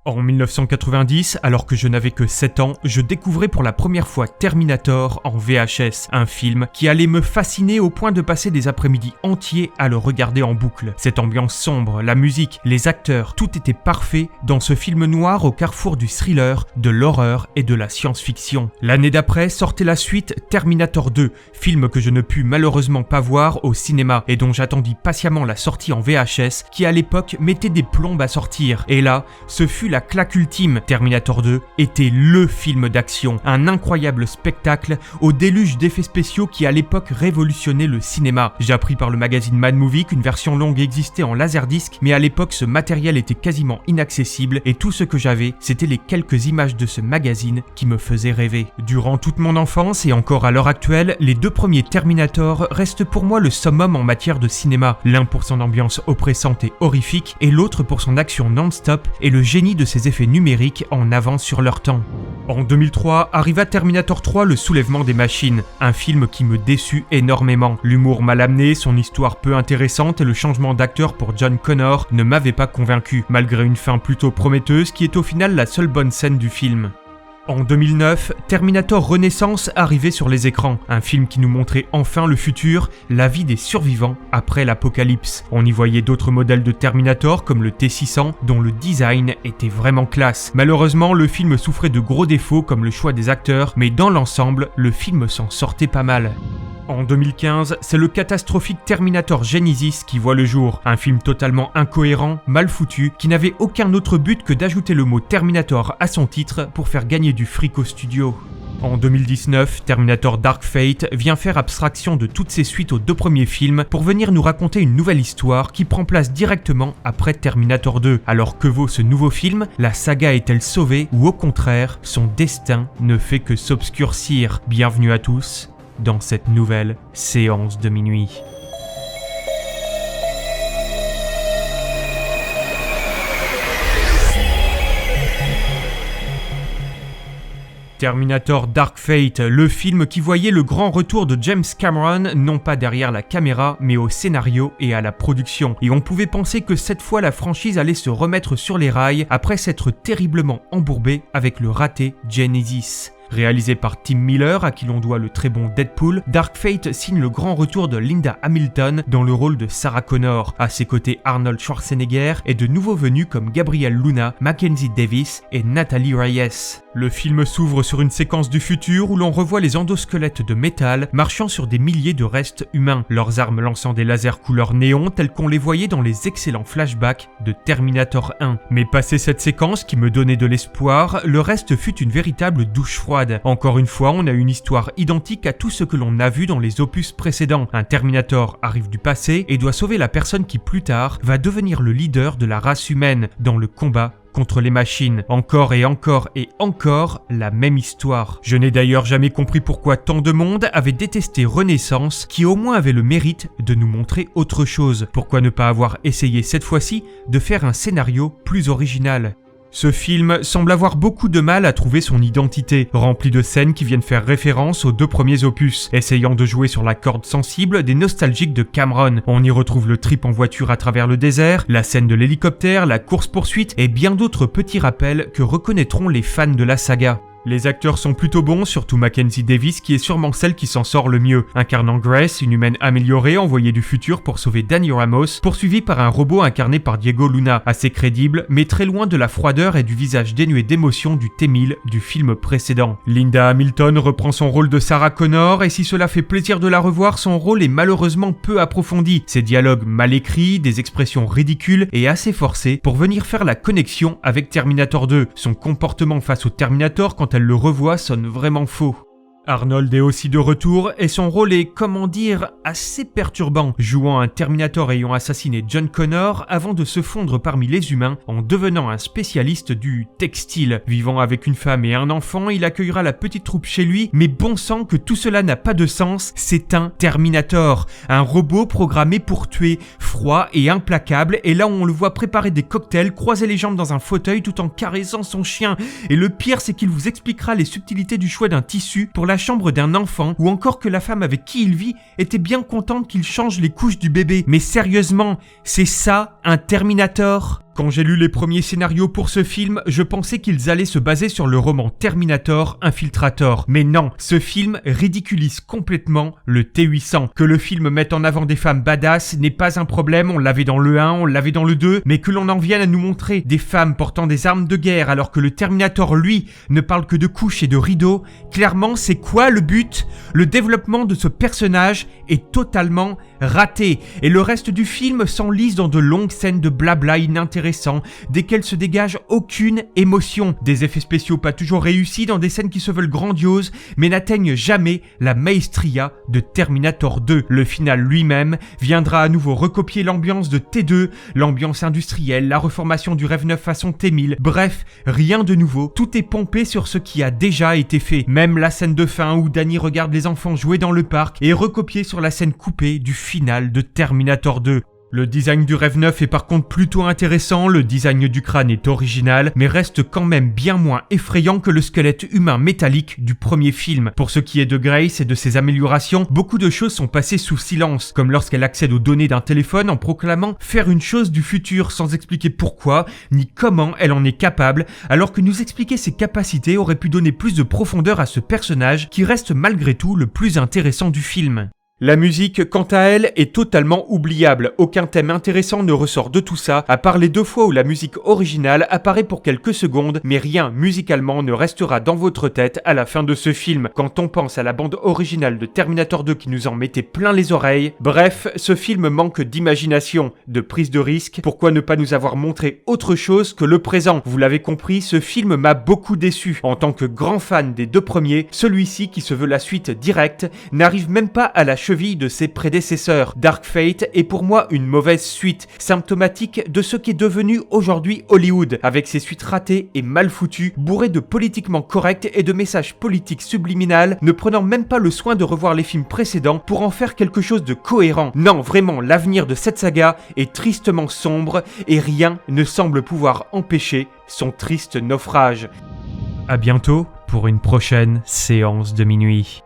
En 1990, alors que je n'avais que 7 ans, je découvrais pour la première fois Terminator en VHS, un film qui allait me fasciner au point de passer des après-midi entiers à le regarder en boucle. Cette ambiance sombre, la musique, les acteurs, tout était parfait dans ce film noir au carrefour du thriller, de l'horreur et de la science-fiction. L'année d'après sortait la suite Terminator 2, film que je ne pus malheureusement pas voir au cinéma et dont j'attendis patiemment la sortie en VHS qui à l'époque mettait des plombes à sortir. Et là, ce fut la claque ultime. Terminator 2 était LE film d'action, un incroyable spectacle au déluge d'effets spéciaux qui à l'époque révolutionnait le cinéma. J'ai appris par le magazine Mad Movie qu'une version longue existait en laserdisc, mais à l'époque ce matériel était quasiment inaccessible et tout ce que j'avais, c'était les quelques images de ce magazine qui me faisaient rêver. Durant toute mon enfance et encore à l'heure actuelle, les deux premiers Terminator restent pour moi le summum en matière de cinéma, l'un pour son ambiance oppressante et horrifique et l'autre pour son action non-stop et le génie de ses effets numériques en avance sur leur temps. En 2003 arriva Terminator 3, le soulèvement des machines, un film qui me déçut énormément. L'humour mal amené, son histoire peu intéressante et le changement d'acteur pour John Connor ne m'avaient pas convaincu, malgré une fin plutôt prometteuse qui est au final la seule bonne scène du film. En 2009, Terminator Renaissance arrivait sur les écrans, un film qui nous montrait enfin le futur, la vie des survivants après l'apocalypse. On y voyait d'autres modèles de Terminator comme le T-600 dont le design était vraiment classe. Malheureusement, le film souffrait de gros défauts comme le choix des acteurs, mais dans l'ensemble, le film s'en sortait pas mal. En 2015, c'est le catastrophique Terminator Genisys qui voit le jour, un film totalement incohérent, mal foutu, qui n'avait aucun autre but que d'ajouter le mot Terminator à son titre pour faire gagner du fric au studio. En 2019, Terminator Dark Fate vient faire abstraction de toutes ses suites aux deux premiers films pour venir nous raconter une nouvelle histoire qui prend place directement après Terminator 2. Alors que vaut ce nouveau film? La saga est-elle sauvée ou au contraire, son destin ne fait que s'obscurcir? Bienvenue à tous dans cette nouvelle séance de minuit. Terminator Dark Fate, le film qui voyait le grand retour de James Cameron, non pas derrière la caméra, mais au scénario et à la production. Et on pouvait penser que cette fois la franchise allait se remettre sur les rails après s'être terriblement embourbée avec le raté Genisys. Réalisé par Tim Miller, à qui l'on doit le très bon Deadpool, Dark Fate signe le grand retour de Linda Hamilton dans le rôle de Sarah Connor. À ses côtés, Arnold Schwarzenegger et de nouveaux venus comme Gabriel Luna, Mackenzie Davis et Natalie Reyes. Le film s'ouvre sur une séquence du futur où l'on revoit les endosquelettes de métal marchant sur des milliers de restes humains, leurs armes lançant des lasers couleur néon tels qu'on les voyait dans les excellents flashbacks de Terminator 1. Mais passé cette séquence qui me donnait de l'espoir, le reste fut une véritable douche froide. Encore une fois, on a une histoire identique à tout ce que l'on a vu dans les opus précédents. Un Terminator arrive du passé et doit sauver la personne qui plus tard va devenir le leader de la race humaine dans le combat contre les machines. Encore et encore et encore la même histoire. Je n'ai d'ailleurs jamais compris pourquoi tant de monde avait détesté Renaissance, qui au moins avait le mérite de nous montrer autre chose. Pourquoi ne pas avoir essayé cette fois-ci de faire un scénario plus original ? Ce film semble avoir beaucoup de mal à trouver son identité, rempli de scènes qui viennent faire référence aux deux premiers opus, essayant de jouer sur la corde sensible des nostalgiques de Cameron. On y retrouve le trip en voiture à travers le désert, la scène de l'hélicoptère, la course-poursuite et bien d'autres petits rappels que reconnaîtront les fans de la saga. Les acteurs sont plutôt bons, surtout Mackenzie Davis qui est sûrement celle qui s'en sort le mieux, incarnant Grace, une humaine améliorée envoyée du futur pour sauver Danny Ramos, poursuivie par un robot incarné par Diego Luna, assez crédible mais très loin de la froideur et du visage dénué d'émotion du T-1000 du film précédent. Linda Hamilton reprend son rôle de Sarah Connor et si cela fait plaisir de la revoir, son rôle est malheureusement peu approfondi, ses dialogues mal écrits, des expressions ridicules et assez forcées pour venir faire la connexion avec Terminator 2. Son comportement face au Terminator quand elle le revoit sonne vraiment faux. Arnold est aussi de retour et son rôle est, comment dire, assez perturbant, jouant un Terminator ayant assassiné John Connor avant de se fondre parmi les humains en devenant un spécialiste du textile. Vivant avec une femme et un enfant, il accueillera la petite troupe chez lui, mais bon sang que tout cela n'a pas de sens, c'est un Terminator, un robot programmé pour tuer, froid et implacable, et là on le voit préparer des cocktails, croiser les jambes dans un fauteuil tout en caressant son chien, et le pire c'est qu'il vous expliquera les subtilités du choix d'un tissu pour la chambre d'un enfant, ou encore que la femme avec qui il vit était bien contente qu'il change les couches du bébé. Mais sérieusement, c'est ça un Terminator ? Quand j'ai lu les premiers scénarios pour ce film, je pensais qu'ils allaient se baser sur le roman Terminator Infiltrator. Mais non, ce film ridiculise complètement le T-800. Que le film mette en avant des femmes badass n'est pas un problème, on l'avait dans le 1, on l'avait dans le 2, mais que l'on en vienne à nous montrer des femmes portant des armes de guerre alors que le Terminator, lui, ne parle que de couches et de rideaux, clairement, c'est quoi le but ? Le développement de ce personnage est totalement raté, et le reste du film s'enlise dans de longues scènes de blabla inintéressants, desquelles se dégage aucune émotion. Des effets spéciaux pas toujours réussis dans des scènes qui se veulent grandioses, mais n'atteignent jamais la maestria de Terminator 2. Le final lui-même viendra à nouveau recopier l'ambiance de T2, l'ambiance industrielle, la reformation du Rêve 9 façon T1000, bref, rien de nouveau, tout est pompé sur ce qui a déjà été fait. Même la scène de fin où Danny regarde les enfants jouer dans le parc est recopiée sur la scène coupée du final de Terminator 2. Le design du Rêve 9 est par contre plutôt intéressant, le design du crâne est original, mais reste quand même bien moins effrayant que le squelette humain métallique du premier film. Pour ce qui est de Grace et de ses améliorations, beaucoup de choses sont passées sous silence, comme lorsqu'elle accède aux données d'un téléphone en proclamant faire une chose du futur sans expliquer pourquoi, ni comment elle en est capable, alors que nous expliquer ses capacités aurait pu donner plus de profondeur à ce personnage qui reste malgré tout le plus intéressant du film. La musique, quant à elle, est totalement oubliable. Aucun thème intéressant ne ressort de tout ça, à part les 2 fois où la musique originale apparaît pour quelques secondes, mais rien musicalement ne restera dans votre tête à la fin de ce film. Quand on pense à la bande originale de Terminator 2 qui nous en mettait plein les oreilles, bref, ce film manque d'imagination, de prise de risque. Pourquoi ne pas nous avoir montré autre chose que le présent ? Vous l'avez compris, ce film m'a beaucoup déçu. En tant que grand fan des 2 premiers, celui-ci, qui se veut la suite directe, n'arrive même pas à la cheville de ses prédécesseurs. Dark Fate est pour moi une mauvaise suite, symptomatique de ce qu'est devenu aujourd'hui Hollywood, avec ses suites ratées et mal foutues, bourrées de politiquement correct et de messages politiques subliminales, ne prenant même pas le soin de revoir les films précédents pour en faire quelque chose de cohérent. Non, vraiment, l'avenir de cette saga est tristement sombre et rien ne semble pouvoir empêcher son triste naufrage. À bientôt pour une prochaine séance de minuit.